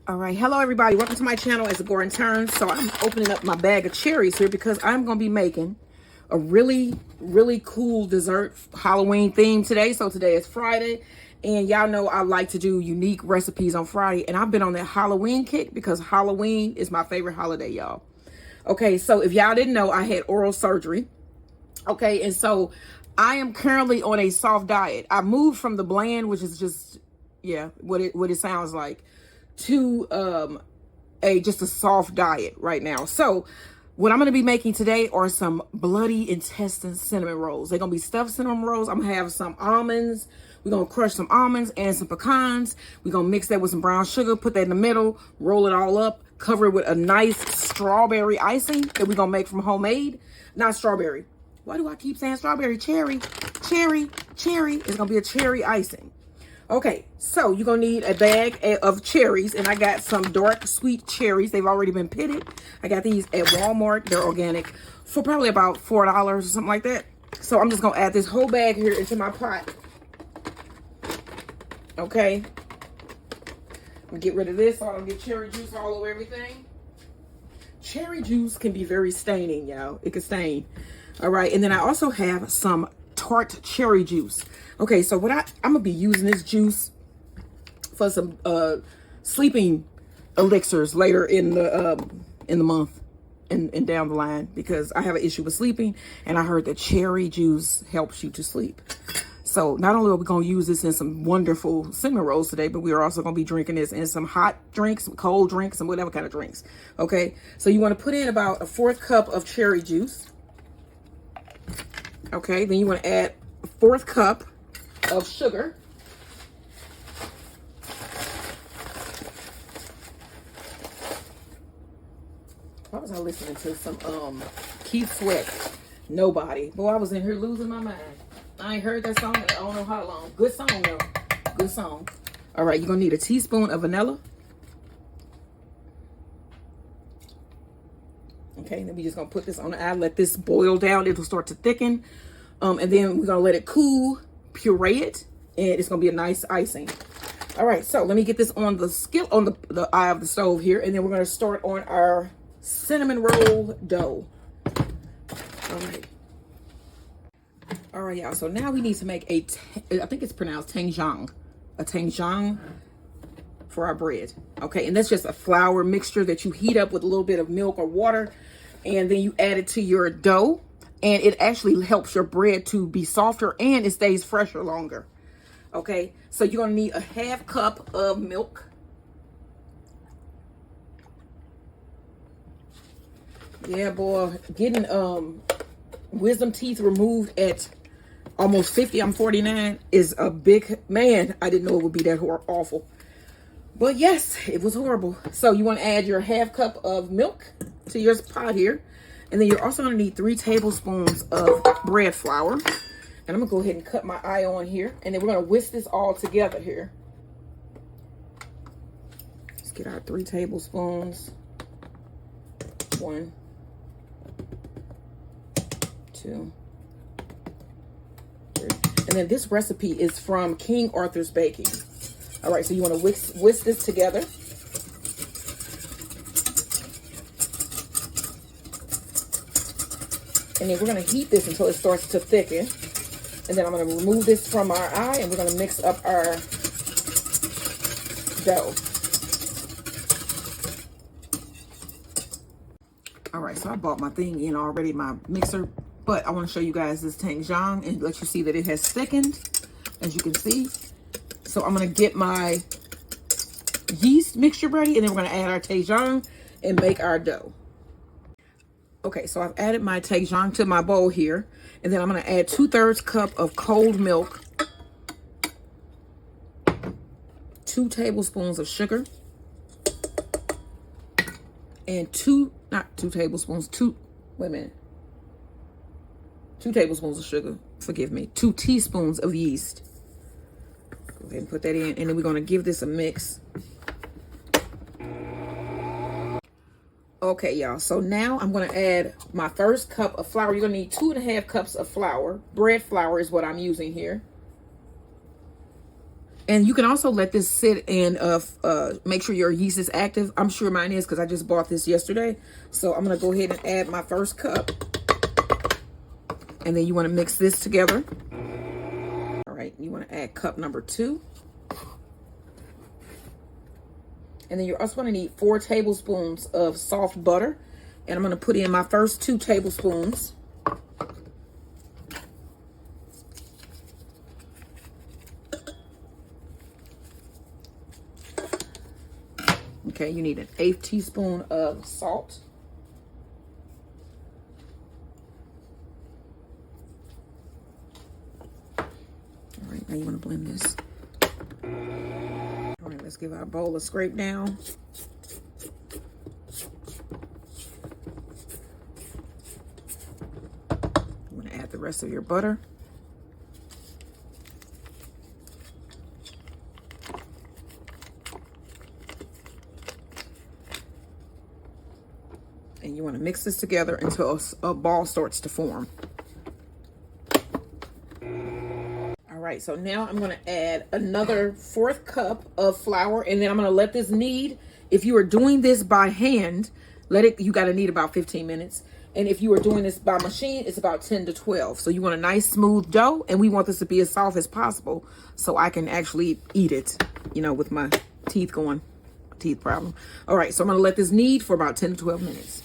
All right, hello everybody, welcome to my channel. It's Goblin Turns. So I'm opening up my bag of cherries here because I'm gonna be making a really cool dessert Halloween theme today. So today is Friday, and y'all know I like to do unique recipes on Friday, and I've been on that Halloween kick because Halloween is my favorite holiday, y'all. Okay, so if y'all didn't know, I had oral surgery. Okay, and so I am currently on a soft diet. I moved from the bland, which is just, yeah, what it sounds like, to just a soft diet right now. So what I'm going to be making today are some bloody intestine cinnamon rolls. They're going to be stuffed cinnamon rolls. I'm going to have some almonds. We're going to crush some almonds and some pecans. We're going to mix that with some brown sugar, put that in the middle, roll it all up, cover it with a nice strawberry icing that we're going to make from homemade. Not strawberry. Why do I keep saying strawberry? Cherry. It's going to be a cherry icing. Okay, so you're going to need a bag of cherries, and I got some dark sweet cherries. They've already been pitted. I got these at Walmart. They're organic for probably about $4 or something like that. So I'm just going to add this whole bag here into my pot. Okay. I'm going to get rid of this so I don't get cherry juice all over everything. Cherry juice can be very staining, y'all. It can stain. All right, and then I also have some tart cherry juice. Okay, so what I'm gonna be using this juice for some sleeping elixirs later in the month and down the line, because I have an issue with sleeping, and I heard that cherry juice helps you to sleep. So not only are we gonna use this in some wonderful cinnamon rolls today, but we are also gonna be drinking this in some hot drinks, some cold drinks, and whatever kind of drinks. Okay, so you want to put in about a 1/4 cup of cherry juice. Okay, then you want to add a 1/4 cup of sugar. Why was I listening to some Keith Sweat? Nobody. Boy, I was in here losing my mind. I ain't heard that song in I don't know how long. Good song though. Good song. All right, you're gonna need a teaspoon of vanilla. Okay, then we just gonna put this on the eye, let this boil down. It'll start to thicken. And then we're gonna let it cool, puree it, and it's gonna be a nice icing. All right, so let me get this on the skillet, on the eye of the stove here, and then we're gonna start on our cinnamon roll dough. All right, y'all. So now we need to make I think it's pronounced tangjang, a tangjang for our bread. Okay, and that's just a flour mixture that you heat up with a little bit of milk or water, and then you add it to your dough. And it actually helps your bread to be softer, and it stays fresher longer. Okay, so you're gonna need a 1/2 cup of milk. Yeah, boy, getting wisdom teeth removed at almost 50, I'm 49, is a big, man, I didn't know it would be that awful. But yes, it was horrible. So you want to add your 1/2 cup of milk to your pot here. And then you're also going to need 3 tablespoons of bread flour. And I'm going to go ahead and cut my eye on here. And then we're going to whisk this all together here. Let's get our 3 tablespoons. 1, 2, 3. And then this recipe is from King Arthur's Baking. All right, so you want to whisk this together. And then we're going to heat this until it starts to thicken. And then I'm going to remove this from our eye, and we're going to mix up our dough. All right, so I bought my thing in already, my mixer. But I want to show you guys this tangjang and let you see that it has thickened, as you can see. So I'm going to get my yeast mixture ready, and then we're going to add our tangjang and make our dough. Okay, so I've added my tangjang to my bowl here, and then I'm going to add 2/3 cup of cold milk, 2 tablespoons of sugar, and 2 tablespoons of sugar, forgive me, 2 teaspoons of yeast. Go ahead and put that in, and then we're going to give this a mix. Okay, y'all, so now I'm going to add my 1st cup of flour. You're going to need 2.5 cups of flour. Bread flour is what I'm using here. And you can also let this sit and make sure your yeast is active. I'm sure mine is because I just bought this yesterday. So I'm going to go ahead and add my first cup. And then you want to mix this together. All right, you want to add cup number 2. And then you're also going to need 4 tablespoons of soft butter. And I'm going to put in my first 2 tablespoons. Okay, you need an 1/8 teaspoon of salt. All right, now you want to blend this. All right, let's give our bowl a scrape down. You want to add the rest of your butter. And you want to mix this together until a ball starts to form. All right, so now I'm going to add another 1/4 cup of flour, and then I'm going to let this knead. If you are doing this by hand, you got to knead about 15 minutes. And if you are doing this by machine, it's about 10 to 12. So you want a nice smooth dough, and we want this to be as soft as possible so I can actually eat it, you know, with my teeth problem. All right, so I'm going to let this knead for about 10 to 12 minutes.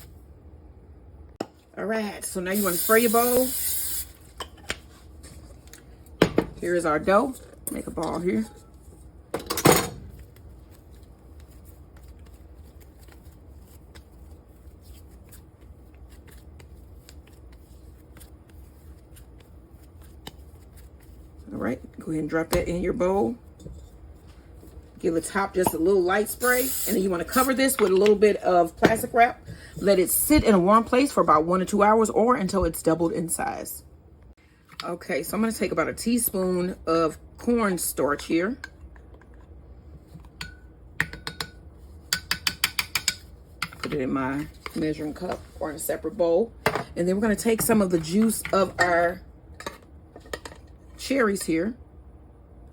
All right, so now you want to spray your bowl. Here is our dough. Make a ball here. All right, go ahead and drop that in your bowl. Give the top just a little light spray, and then you want to cover this with a little bit of plastic wrap. Let it sit in a warm place for about 1 to 2 hours or until it's doubled in size. Okay, so I'm going to take about a teaspoon of cornstarch here. Put it in my measuring cup or in a separate bowl. And then we're going to take some of the juice of our cherries here.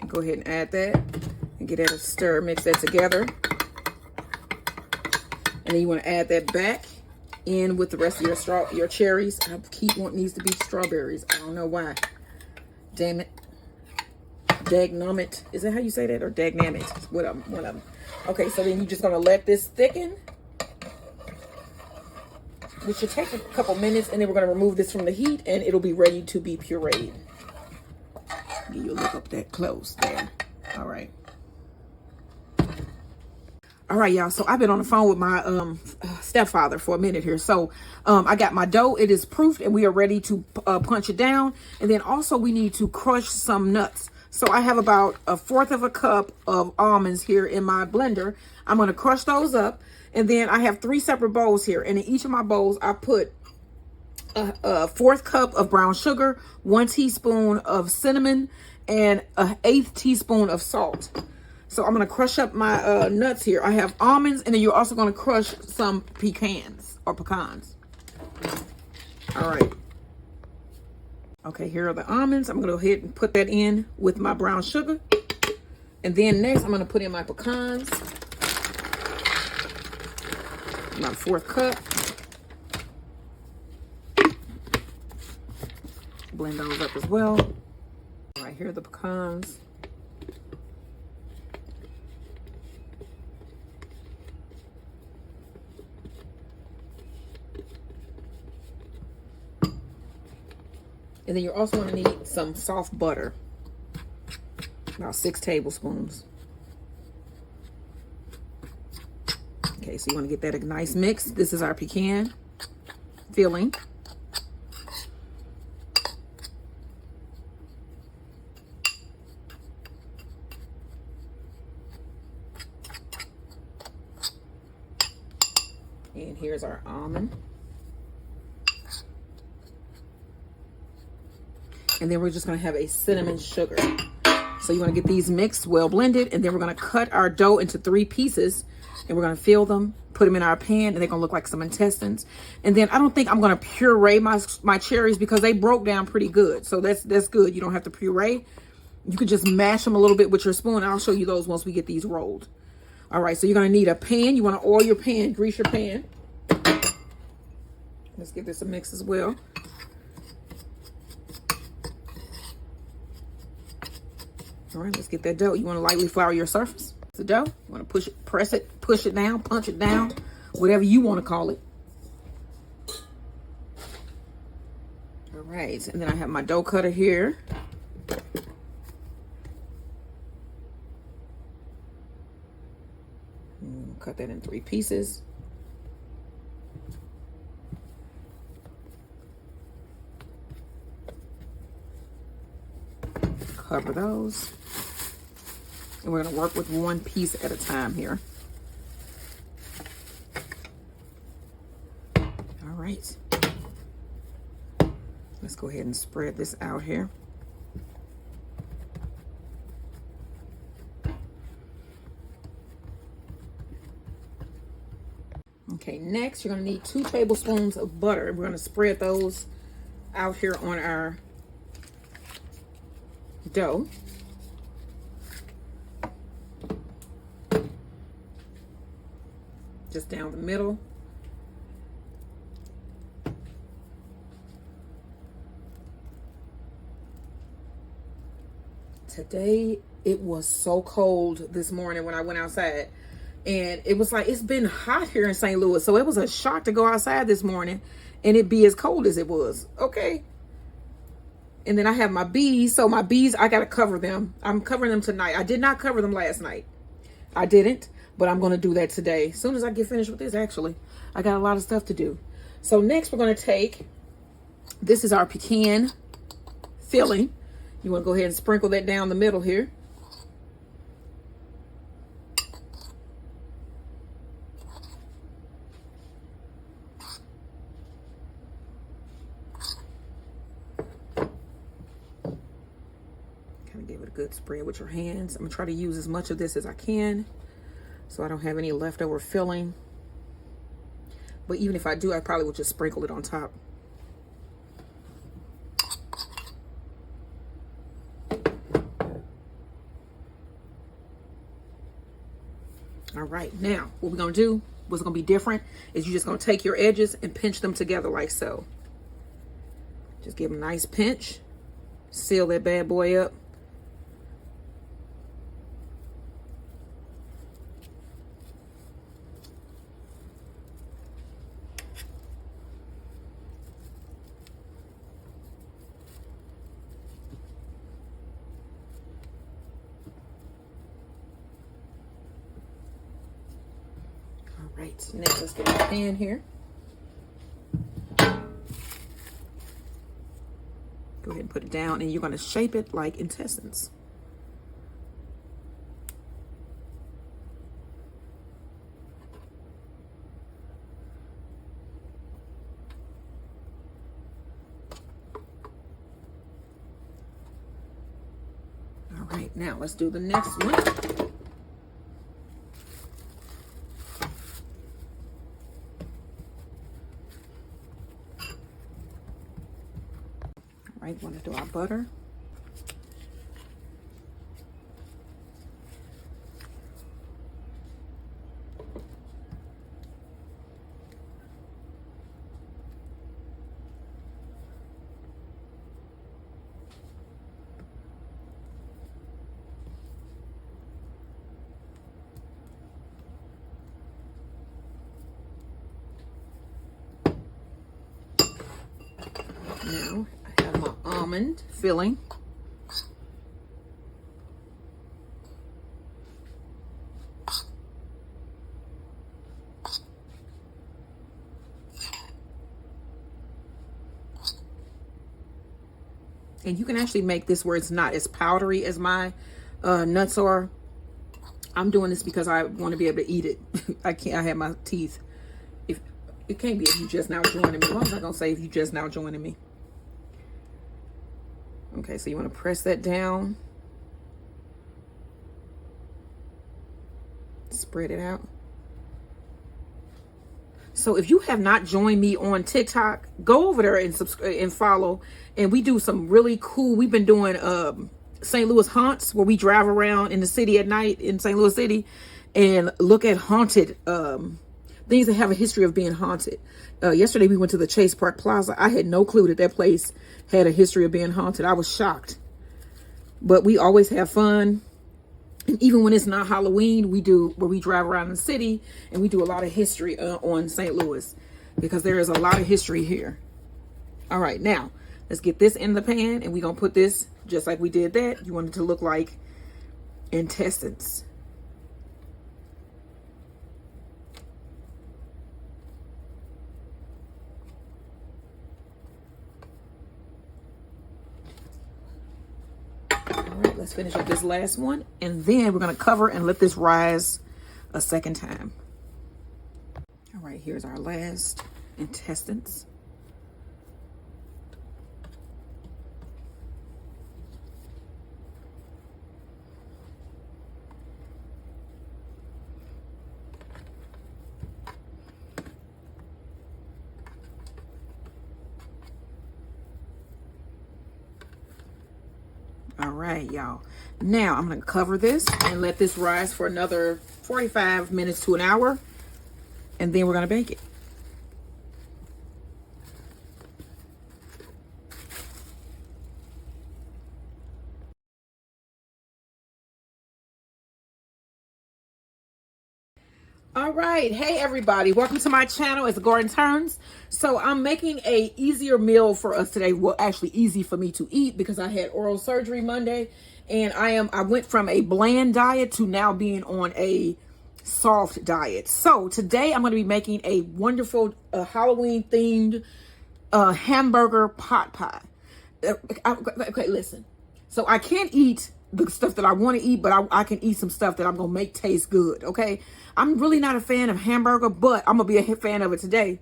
And go ahead and add that. And get that a stir, mix that together. And then you want to add that back in with the rest of your cherries. I keep wanting these to be strawberries. I don't know why. Damn it. Dagnammit. Is that how you say that? Or dagnammit? One of them. Okay, so then you're just going to let this thicken. Which should take a couple minutes. And then we're going to remove this from the heat. And it'll be ready to be pureed. You look up that close there. All right. All right, y'all. So I've been on the phone with my stepfather for a minute here. So I got my dough. It is proofed, and we are ready to punch it down. And then also we need to crush some nuts. So I have about 1/4 cup of almonds here in my blender. I'm going to crush those up. And then I have 3 separate bowls here. And in each of my bowls, I put a 1/4 cup of brown sugar, 1 teaspoon of cinnamon, and an 1/8 teaspoon of salt. So I'm going to crush up my nuts here. I have almonds, and then you're also going to crush some pecans. All right. Okay, here are the almonds. I'm going to go ahead and put that in with my brown sugar. And then next, I'm going to put in my pecans. My 1/4 cup. Blend those up as well. All right, here are the pecans. And then you're also going to need some soft butter. About 6 tablespoons. Okay, so you want to get that a nice mix. This is our pecan filling. And here's our almond. And then we're just going to have a cinnamon sugar. So you want to get these mixed, well blended, and then we're going to cut our dough into 3 pieces, and we're going to fill them, put them in our pan, and they're going to look like some intestines. And then I don't think I'm going to puree my cherries because they broke down pretty good. So that's good. You don't have to puree. You could just mash them a little bit with your spoon. I'll show you those once we get these rolled. All right, so you're going to need a pan. You want to oil your pan, grease your pan. Let's give this a mix as well. All right, let's get that dough. You want to lightly flour your surface. The dough, you want to push it, press it, push it down, punch it down, whatever you want to call it. All right, and then I have my dough cutter here. Cut that in 3 pieces. Cover those. And we're going to work with 1 piece at a time here. All right. Let's go ahead and spread this out here. Okay, next you're going to need 2 tablespoons of butter. We're going to spread those out here on our dough. Just down the middle. Today it was so cold this morning when I went outside, and it was like, it's been hot here in St. Louis, so it was a shock to go outside this morning and it be as cold as it was. Okay. And then I have my bees. So my bees, I got to cover them. I'm covering them tonight. I did not cover them last night. I didn't, but I'm going to do that today. As soon as I get finished with this, actually, I got a lot of stuff to do. So next we're going to take, this is our pecan filling. You want to go ahead and sprinkle that down the middle here. Give it a good spread with your hands. I'm gonna try to use as much of this as I can so I don't have any leftover filling. But even if I do, I probably would just sprinkle it on top. All right, now what we're gonna do, what's gonna be different, is you're just gonna take your edges and pinch them together like so. Just give them a nice pinch. Seal that bad boy up. Right, next let's get a pan here. Go ahead and put it down, and you're going to shape it like intestines. All right, now let's do the next one. Right, want to do our butter. Now I have my almond filling. And you can actually make this where it's not as powdery as my nuts are. I'm doing this because I want to be able to eat it. I have my teeth. If it can't be if you just now joining me. What was I gonna say if you just now joining me? Okay, so you want to press that down. Spread it out. So if you have not joined me on TikTok, go over there and subscribe and follow. And we do some really cool, we've been doing St. Louis haunts, where we drive around in the city at night in St. Louis City and look at haunted things that have a history of being haunted. Yesterday we went to the Chase Park Plaza. I had no clue that that place had a history of being haunted. I was shocked. But we always have fun. And even when it's not Halloween, we do where we drive around the city and we do a lot of history on St. Louis, because there is a lot of history here. All right, now let's get this in the pan, and we're going to put this just like we did that. You want it to look like intestines. All right, let's finish up this last one, and then we're going to cover and let this rise a second time. All right, here's our last intestines. All right, y'all. Now I'm going to cover this and let this rise for another 45 minutes to an hour. And then we're going to bake it. All right, hey everybody, welcome to my channel. It's Goblin Turns. So I'm making a easier meal for us today. Well, actually easy for me to eat because I had oral surgery Monday, and I went from a bland diet to now being on a soft diet. So today I'm going to be making a wonderful Halloween themed hamburger pot pie. Okay, listen. So I can't eat the stuff that I want to eat, but I can eat some stuff that I'm going to make taste good, okay? I'm really not a fan of hamburger, but I'm going to be a fan of it today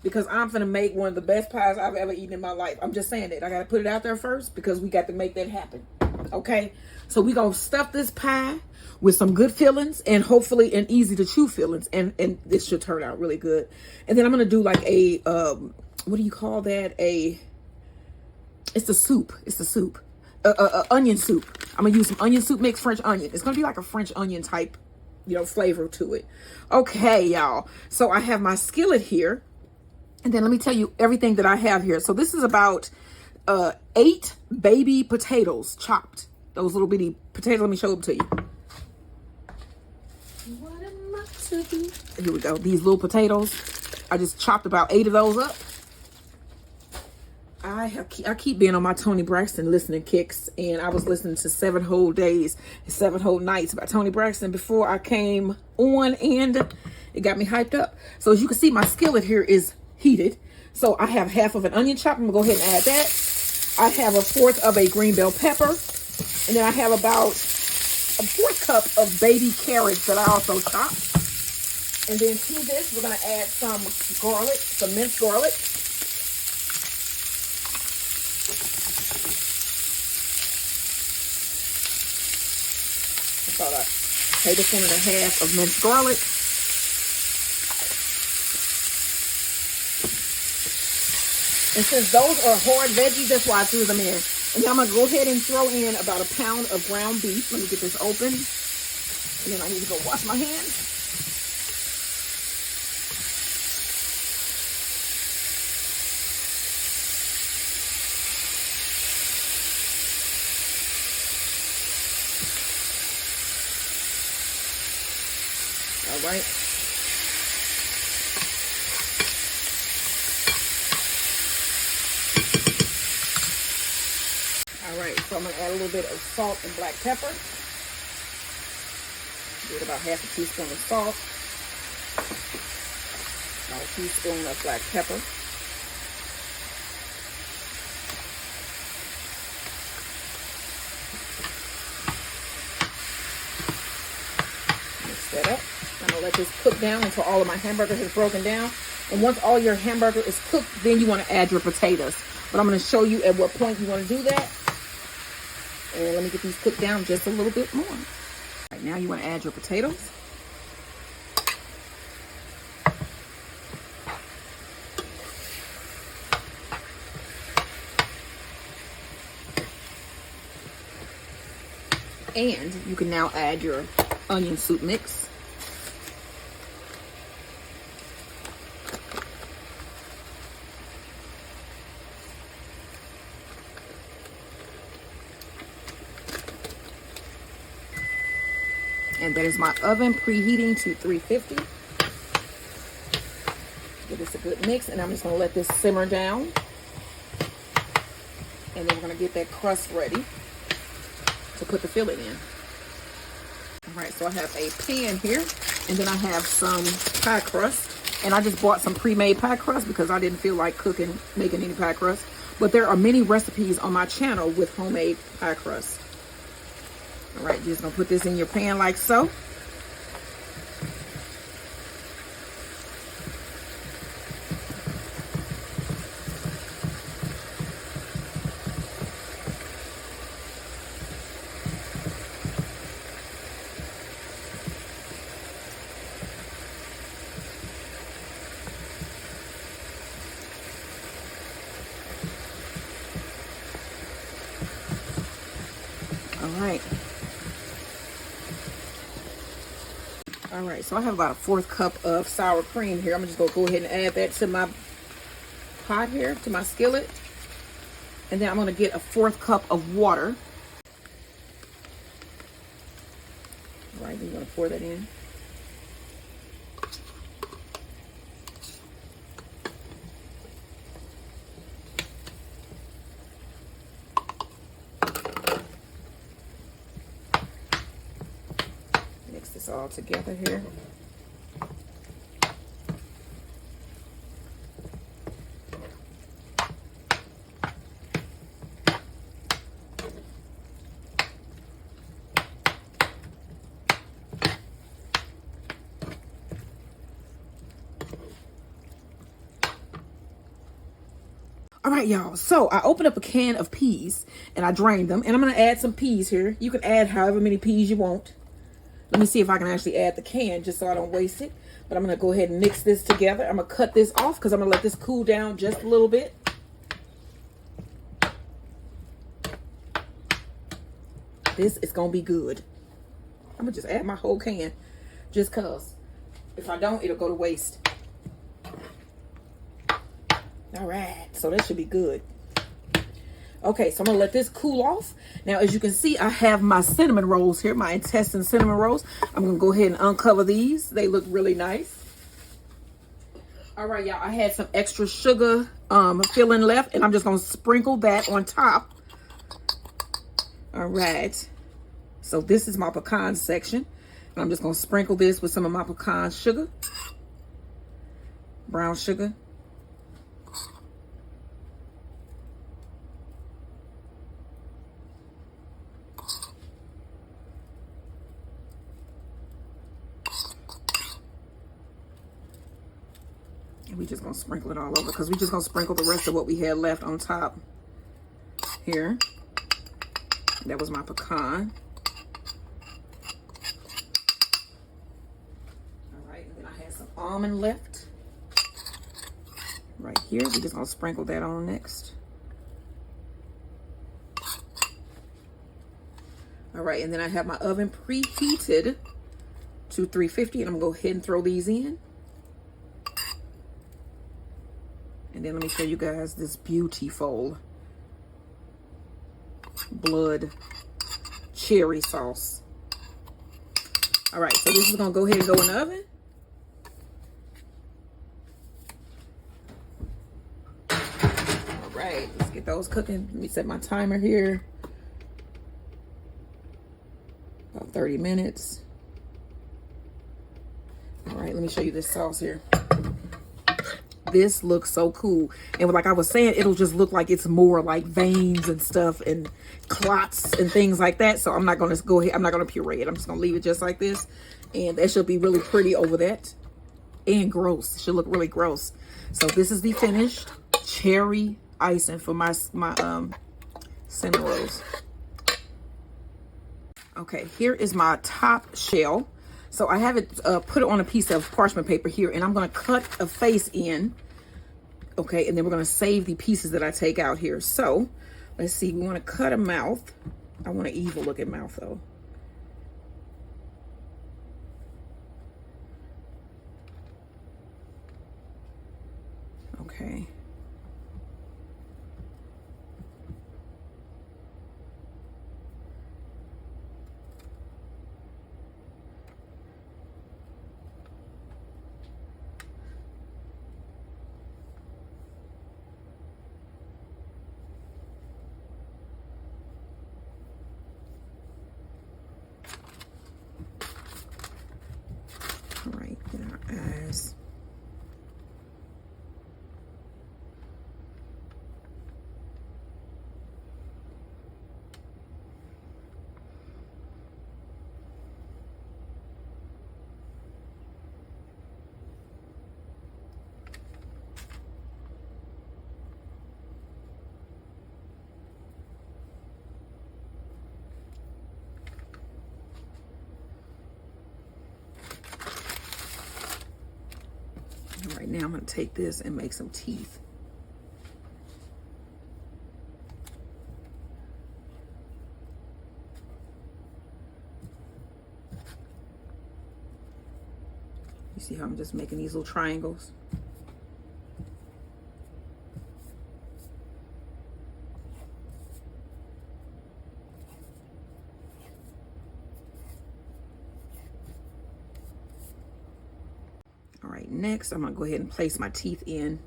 because I'm going to make one of the best pies I've ever eaten in my life. I'm just saying it. I got to put it out there first because we got to make that happen, okay? So we're going to stuff this pie with some good fillings and hopefully an easy to chew fillings, and this should turn out really good. And then I'm going to do like a, what do you call that? It's the soup. It's the soup. Onion soup. I'm gonna use some onion soup mix, French onion. It's gonna be like a French onion type, flavor to it. Okay, y'all. So I have my skillet here, and then let me tell you everything that I have here. So this is about 8 baby potatoes chopped. Those little bitty potatoes. Let me show them to you. What am I to do? Here we go. These little potatoes. I just chopped about 8 of those up. I keep being on my Toni Braxton listening kicks, and I was listening to 7 Whole Days, 7 Whole Nights by Toni Braxton before I came on, and it got me hyped up. So as you can see, my skillet here is heated. So I have half of an onion chop. I'm gonna go ahead and add that. I have 1/4 of a green bell pepper, and then I have about 1/4 cup of baby carrots that I also chopped. And then to this, we're gonna add some garlic, some minced garlic. About a tablespoon and a half of minced garlic. And since those are hard veggies, that's why I threw them in. And then I'm going to go ahead and throw in about 1 pound of ground beef. Let me get this open. And then I need to go wash my hands. All right. All right, so I'm going to add a little bit of salt and black pepper. Get about 1/2 teaspoon of salt. About 1 teaspoon of black pepper. Mix that up. I'm going to let this cook down until all of my hamburger has broken down. And once all your hamburger is cooked, then you want to add your potatoes. But I'm going to show you at what point you want to do that. And let me get these cooked down just a little bit more. All right, now you want to add your potatoes. And you can now add your onion soup mix. And that is my oven preheating to 350. Give this a good mix, and I'm just gonna let this simmer down. And then we're gonna get that crust ready to put the filling in. All right, so I have a pan here, and then I have some pie crust. And I just bought some pre-made pie crust because I didn't feel like making any pie crust. But there are many recipes on my channel with homemade pie crust. All right, you're just gonna put this in your pan like so. All right, so I have about a 1/4 cup of sour cream here. I'm just gonna go ahead and add that to my pot here, to my skillet. And then I'm gonna get a 1/4 cup of water. All right, we're gonna pour that in. This all together here. All right, y'all. So I opened up a can of peas and I drained them, and I'm going to add some peas here. You can add however many peas you want. Let me see if I can actually add the can just so I don't waste it. But I'm going to go ahead and mix this together. I'm going to cut this off because I'm going to let this cool down just a little bit. This is going to be good. I'm going to just add my whole can just because. If I don't, it'll go to waste. All right. So that should be good. Okay, so I'm gonna let this cool off. Now, as you can see, I have my cinnamon rolls here, my Intestine cinnamon rolls. I'm gonna go ahead and uncover these. They look really nice. All right, y'all, I had some extra sugar filling left, and I'm just gonna sprinkle that on top. All right, so this is my pecan section. And I'm just gonna sprinkle this with some of my pecan sugar, brown sugar. We just gonna sprinkle it all over because we just gonna sprinkle the rest of what we had left on top here. That was my pecan. All right, and then I had some almond left right here. We just gonna sprinkle that on next. All right, and then I have my oven preheated to 350, and I'm gonna go ahead and throw these in. And then let me show you guys this beautiful blood cherry sauce. All right, so this is gonna go ahead and go in the oven. All right, let's get those cooking. Let me set my timer here. About 30 minutes. All right, let me show you this sauce here. This looks so cool. And like I was saying, it'll just look like it's more like veins and stuff and clots and things like that. So I'm not going to go ahead. I'm not going to puree it. I'm just going to leave it just like this. And that should be really pretty over that. And gross. It should look really gross. So this is the finished cherry icing for my cinnamon rolls. Okay, here is my top shell. So I have it put it on a piece of parchment paper here, and I'm going to cut a face in. Okay, and then we're going to save the pieces that I take out here. So let's see, we want to cut a mouth. I want an evil looking mouth though. Okay. All right, get our eyes. All right, now I'm going to take this and make some teeth. You see how I'm just making these little triangles? All right, next I'm gonna go ahead and place my teeth in.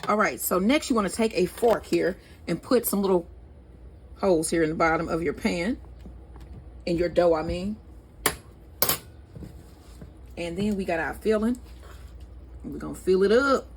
All right, so next you want to take a fork here and put some little holes here in the bottom of your pan, in your dough, I mean. And then we got our filling. We're gonna fill it up.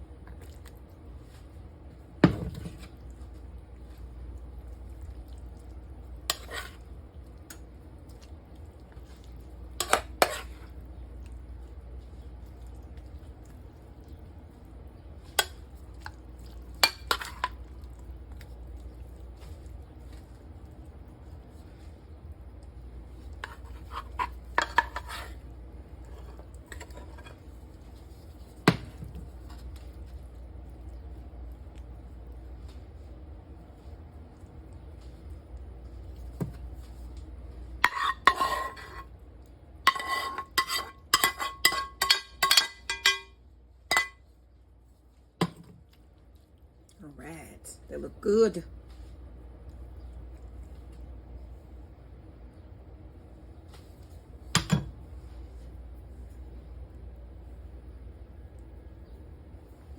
All right, they look good.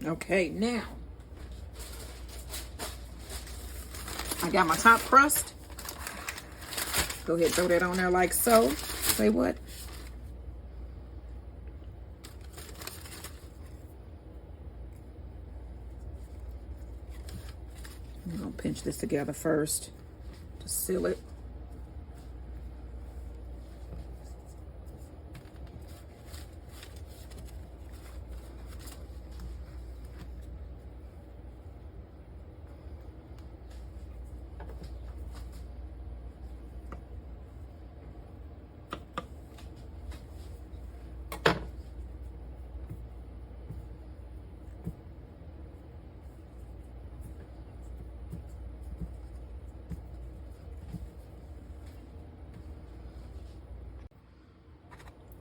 Okay, now I got my top crust. Go ahead, throw that on there like so. Say what? I'm gonna pinch this together first to seal it.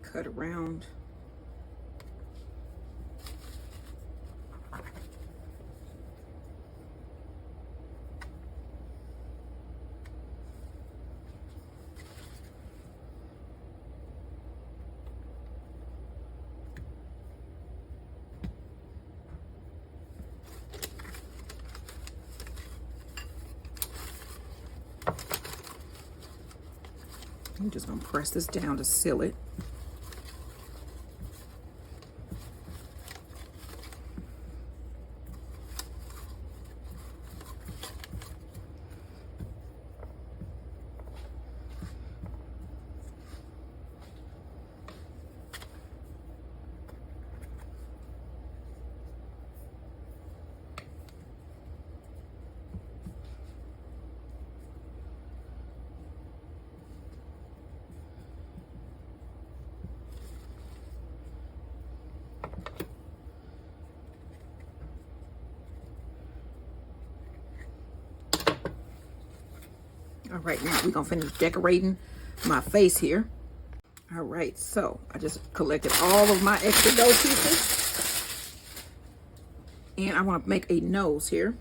Cut around. I'm just gonna press this down to seal it. All right, now we're gonna finish decorating my face here. All right, so I just collected all of my extra dough pieces. And I want to make a nose here.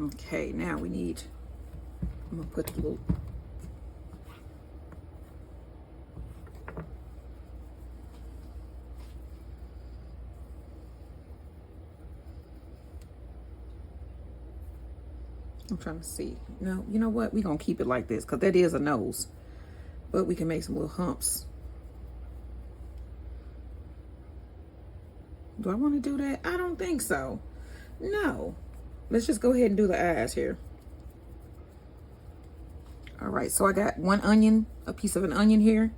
Okay, now we need, I'm gonna put the little, I'm trying to see. No, you know what? We're gonna keep it like this because that is a nose. But we can make some little humps. Do I want to do that? I don't think so. No. Let's just go ahead and do the eyes here. All right, so I got one onion, a piece of an onion here.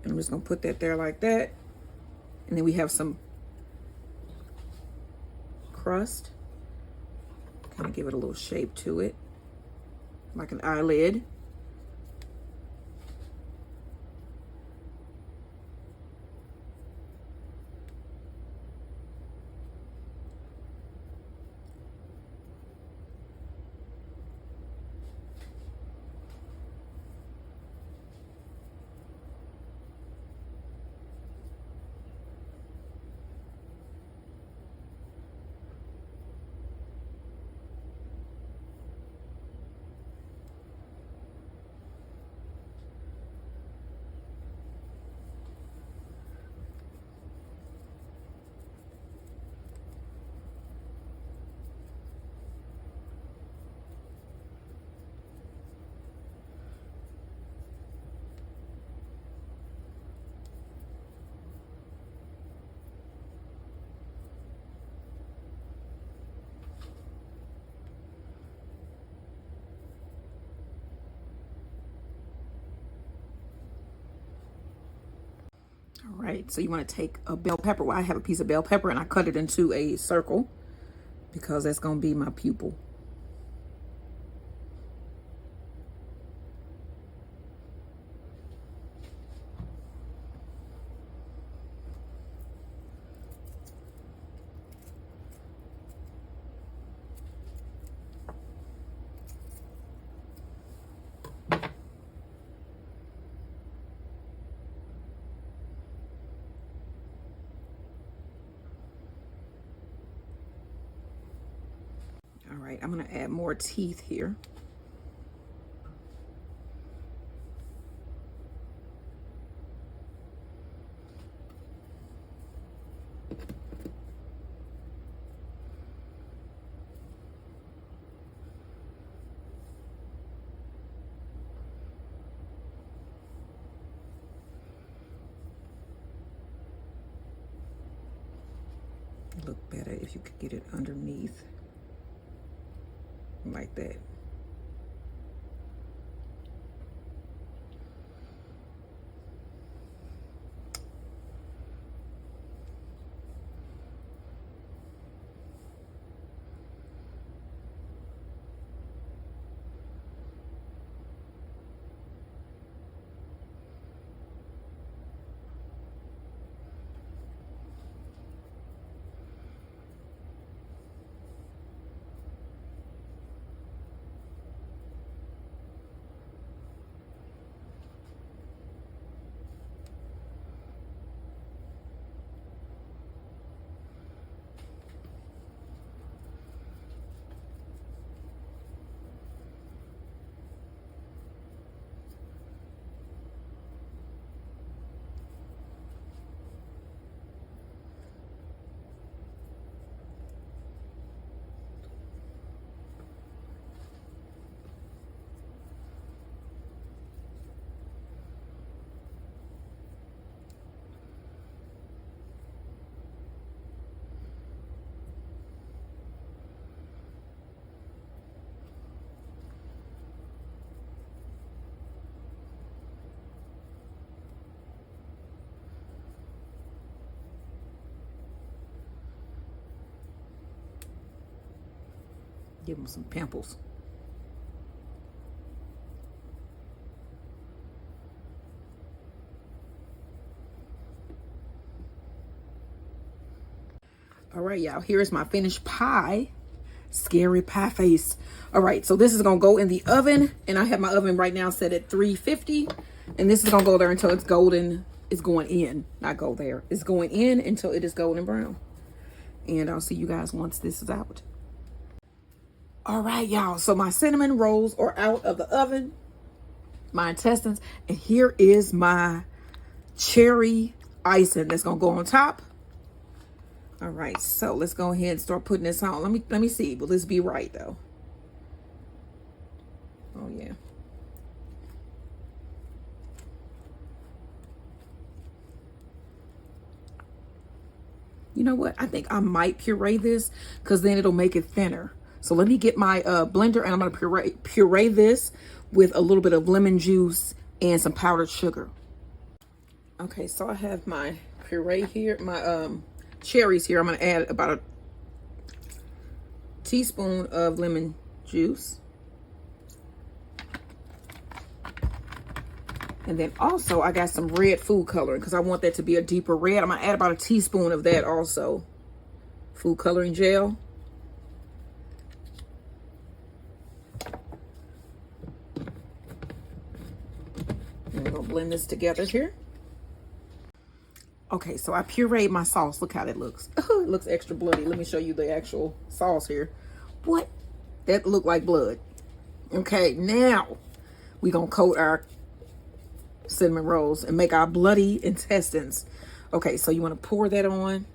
And I'm just gonna put that there like that. And then we have some crust. Kind of give it a little shape to it, like an eyelid. All right, so you want to take a bell pepper. Well, I have a piece of bell pepper and I cut it into a circle because that's going to be my pupil. All right, I'm going to add more teeth here. Look better if you could get it underneath like that. Give them some pimples. All right, y'all, here's my finished pie. Scary pie face. All right, so this is gonna go in the oven, and I have my oven right now set at 350, and this is gonna go there until it's golden. It's going in, not go there. It's going in until it is golden brown. And I'll see you guys once this is out. All right, y'all, so my cinnamon rolls are out of the oven, my intestines, and here is my cherry icing that's gonna go on top. All right, so let's go ahead and start putting this on. Let me see. Will this be right though? Oh yeah. You know what? I think I might puree this because then it'll make it thinner. So let me get my blender, and I'm gonna puree this with a little bit of lemon juice and some powdered sugar. Okay, so I have my puree here, my cherries here. I'm gonna add about a teaspoon of lemon juice. And then also I got some red food coloring because I want that to be a deeper red. I'm gonna add about a teaspoon of that also. Food coloring gel. And we're gonna blend this together here. Okay, so I pureed my sauce. Look how that looks. Oh, it looks extra bloody. Let me show you the actual sauce here. What? That looked like blood. Okay, now we're gonna coat our cinnamon rolls and make our bloody intestines. Okay, so you want to pour that on.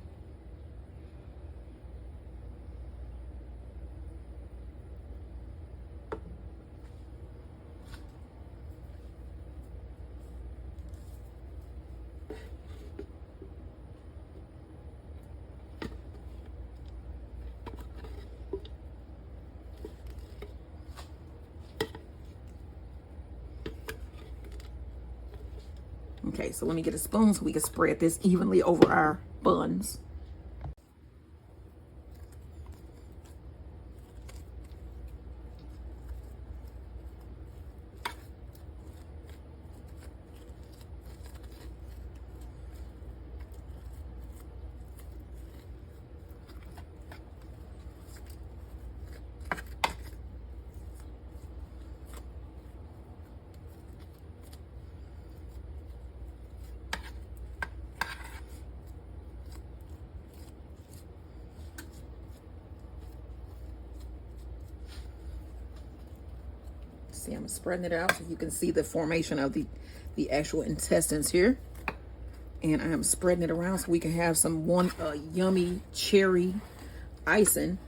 Okay, so let me get a spoon so we can spread this evenly over our buns. See, I'm spreading it out so you can see the formation of the actual intestines here. And I'm spreading it around so we can have some yummy cherry icing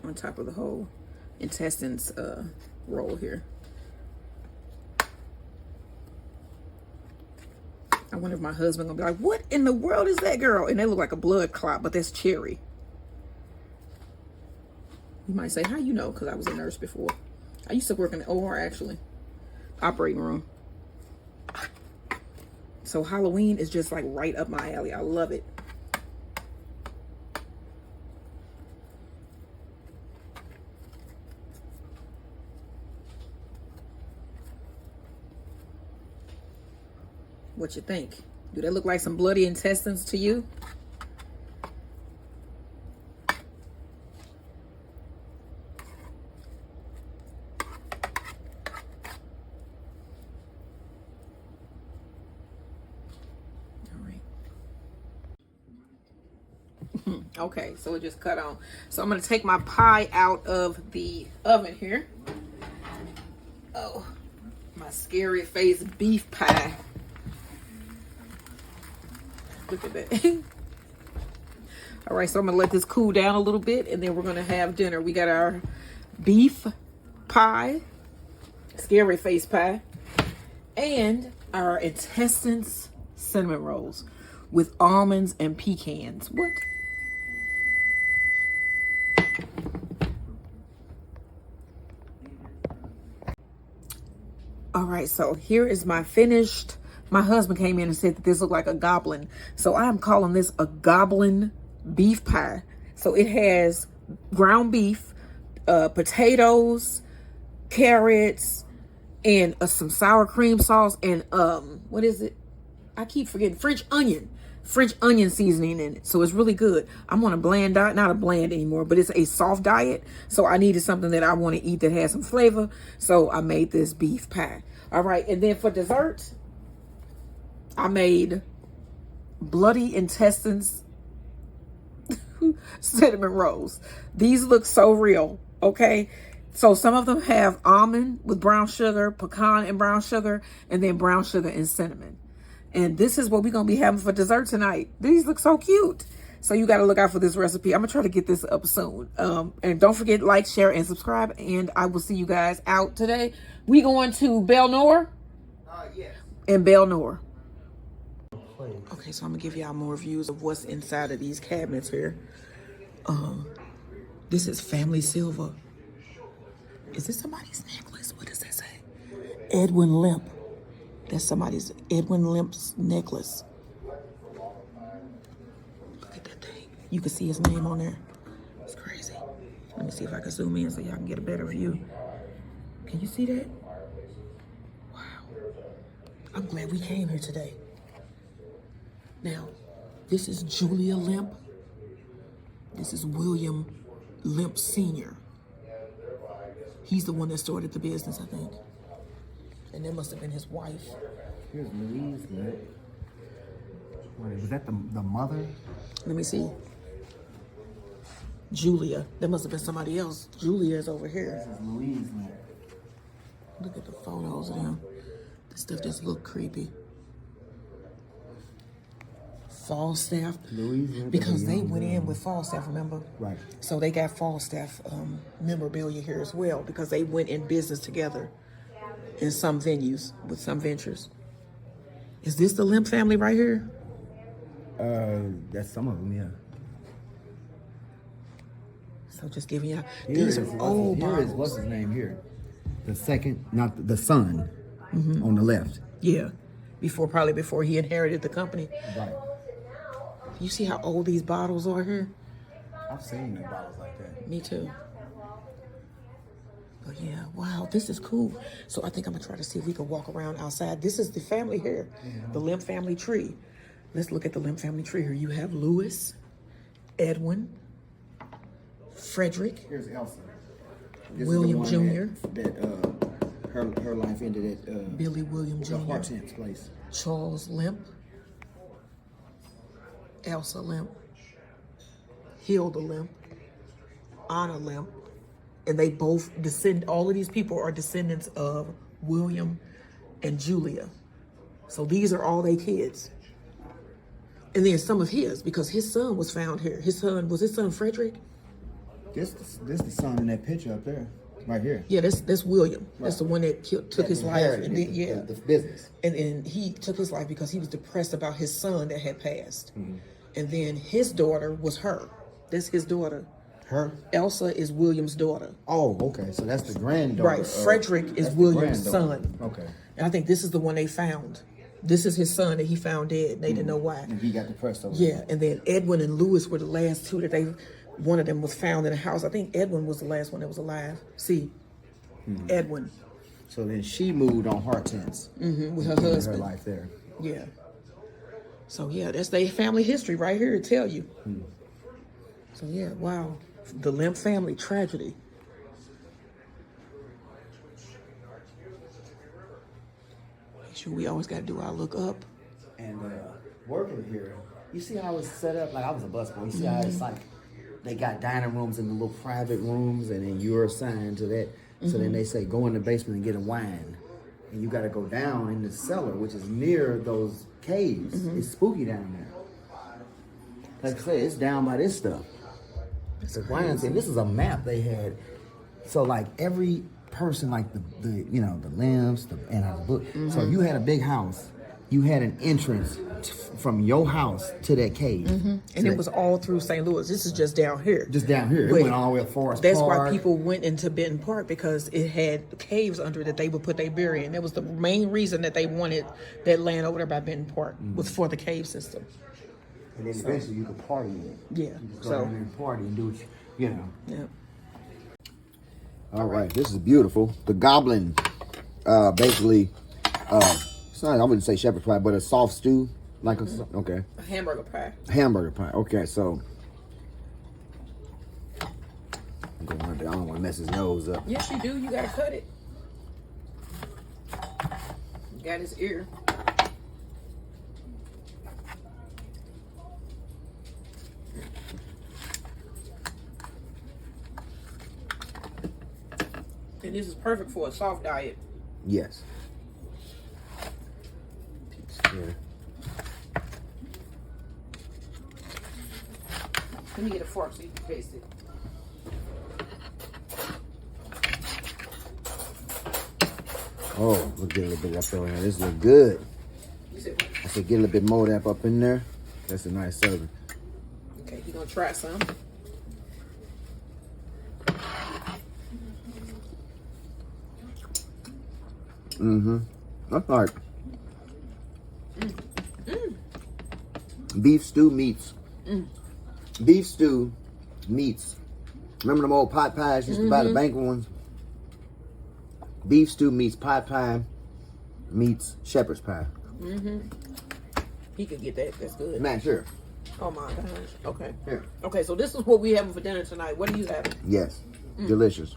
on top of the whole intestines roll here. I wonder if my husband gonna be like, what in the world is that, girl? And they look like a blood clot, but that's cherry. You might say, how you know? Because I was a nurse before. I used to work in the OR, actually. Operating room. So Halloween is just like right up my alley. I love it. What you think? Do that look like some bloody intestines to you? Okay, so it just cut on. So I'm going to take my pie out of the oven here. Oh, my scary face beef pie. Look at that. All right, so I'm going to let this cool down a little bit, and then we're going to have dinner. We got our beef pie, scary face pie, and our intestines cinnamon rolls with almonds and pecans. What? All right, so here is my finished. My husband came in and said that this looked like a goblin. So I'm calling this a goblin beef pie. So it has ground beef, potatoes, carrots, and some sour cream sauce, and what is it? I keep forgetting. French onion seasoning in it. So it's really good. I'm on a bland diet, not a bland anymore, but it's a soft diet. So I needed something that I want to eat that has some flavor. So I made this beef pie. All right. And then for dessert, I made bloody intestines cinnamon rolls. These look so real. Okay. So some of them have almond with brown sugar, pecan and brown sugar, and then brown sugar and cinnamon. And this is what we're going to be having for dessert tonight. These look so cute. So you got to look out for this recipe. I'm going to try to get this up soon. And don't forget, like, share, and subscribe. And I will see you guys out today. We going to Belnor? Yes. And Belnor. Okay, so I'm going to give y'all more views of what's inside of these cabinets here. This is family silver. Is this somebody's necklace? What does that say? Edwin Limp. That's somebody's Edwin Limp's necklace. Look at that thing. You can see his name on there. It's crazy. Let me see if I can zoom in so y'all can get a better view. Can you see that? Wow. I'm glad we came here today. Now, this is Julia Limp. This is William Limp Sr. He's the one that started the business, I think. And that must have been his wife. Here's Louise Limp. Wait, was that the mother? Let me see. Julia. That must have been somebody else. Julia is over here. This is Louise Limp. Look at the photos of them. This stuff just look creepy. Falstaff. Louise Limp. Because they went in with Falstaff, remember? Right. So they got Falstaff memorabilia here as well because they went in business together in some venues with some ventures. Is this the Limp family right here? That's some of them, yeah. So just giving y'all, these are old bottles. What's his name here? The second, not the son, on the left. Yeah, probably before he inherited the company. Right. You see how old these bottles are here? I've seen bottles like that. Me too. But yeah, wow, this is cool. So I think I'm gonna try to see if we can walk around outside. This is the family here, the Limp family tree. Let's look at the Limp family tree here. You have Louis, Edwin, Frederick. Here's Elsa. William Jr. That her life ended at Billy William Jr. Hortense place. Charles Limp, Elsa Limp, Hilda Limp, Anna Limp, and they both all of these people are descendants of William and Julia. So these are all their kids. And then some of his, because his son was found here. Was his son Frederick? This the son in that picture up there, right here. Yeah, that's William. Right. That's the one that took his life. And then, the business. And he took his life because he was depressed about his son that had passed. And then his daughter was her. That's his daughter. Her? Elsa is William's daughter. Oh, okay. So that's the granddaughter. Right. Frederick is William's son. Okay. And I think this is the one they found. This is his son that he found dead. And they didn't know why. And he got depressed over Yeah. And then Edwin and Louis were the last two that one of them was found in a house. I think Edwin was the last one that was alive. See, Edwin. So then she moved on Hortense. With her husband. Her life there. Yeah. So yeah, that's their family history right here to tell you. So yeah, wow. The Limp family tragedy. Make sure we always got to do our look up. And working here, you see how it's set up? Like I was a busboy. You see how it's like they got dining rooms and the little private rooms, and then you're assigned to that. So then they say go in the basement and get a wine, and you got to go down in the cellar, which is near those caves. It's spooky down there. Like I said, it's down by this stuff. The wines, and this is a map they had. So like every person, like the limbs, and the book. So if you had a big house, you had an entrance from your house to that cave. And it was all through St. Louis. This is just down here. Just down here. But it went all the way to Forest That's Park. why people went into Benton Park, because it had caves under it that they would put their burial in. That was the main reason that they wanted that land over there by Benton Park, was for the cave system. And then eventually you can party in it. Yeah. You just go down there and party and do what you know. Yep. All right, this is beautiful. The Goblin, basically, it's not, I wouldn't say shepherd's pie, but a soft stew. Like a, okay. A hamburger pie. Hamburger pie. Okay, so. I'm going under, I don't want to mess his nose up. Yes, you do. You got to cut it. You got his ear. And this is perfect for a soft diet. Yes. Here. Let me get a fork so you can taste it. Oh, look, get a little bit left over here. This look good. You said, I said get a little bit more of that up in there. That's a nice serving. okay, you're going to try some. Mm-hmm. That's like beef stew meats. Beef stew meats. Remember them old pot pies used to buy the banquet ones? Beef stew meats pot pie meets shepherd's pie. He could get that. That's good. Man, sure. Oh my gosh. Okay. Here. Okay, so this is what we having for dinner tonight. What are you having? Yes. Delicious.